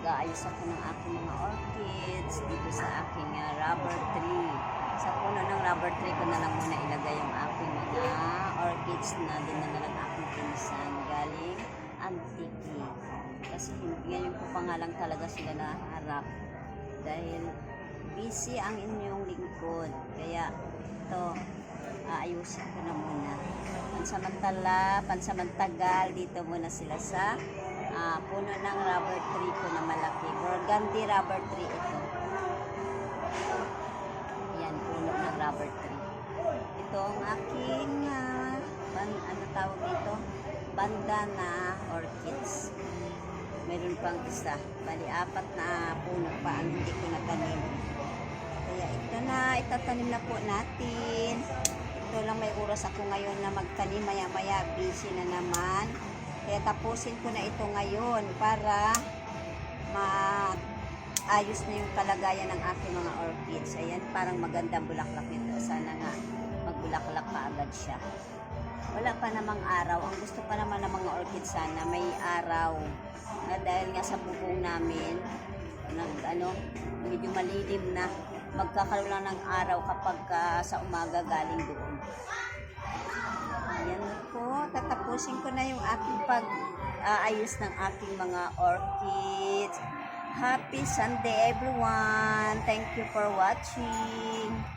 Mag-aayos ako ng aking mga orchids dito sa aking rubber tree. Sa puno ng rubber tree ko na lang muna ilagay yung aking mga orchids na dinala ng aking pinsan galing Antique. Kasi ngayon ko pa nga lang talaga sila naharap dahil busy ang inyong lingkod. Kaya ito, aayusin ko na muna. Pansamantagal, dito muna sila sa puno ng rubber tree ko na malaki. Burgundy rubber tree ito. Yan, puno ng rubber tree. Ito ang aking, ano tawag dito? Bandana orchids. Meron pang isa. Bali, 4 na puno pa ang hindi ko natanim. Kaya ito na, itatanim na po natin. Ito lang may oras ako ngayon na magtanim. Maya-maya, busy na naman. Kaya tapusin ko na ito ngayon para maayos na yung kalagayan ng aking mga orchids. Ayan, parang magandang bulaklak nito. Sana nga magbulaklak pa agad siya. Wala pa namang araw. Ang gusto pa naman ng mga orchids sana may araw. Na dahil nga sa bubong namin, medyo malilim na. Magkakaroon lang ng araw kapag sa umaga galing doon. Ayan po, tatapusin ko na yung aking pag-aayos ng aking mga orchids. Happy Sunday everyone! Thank you for watching!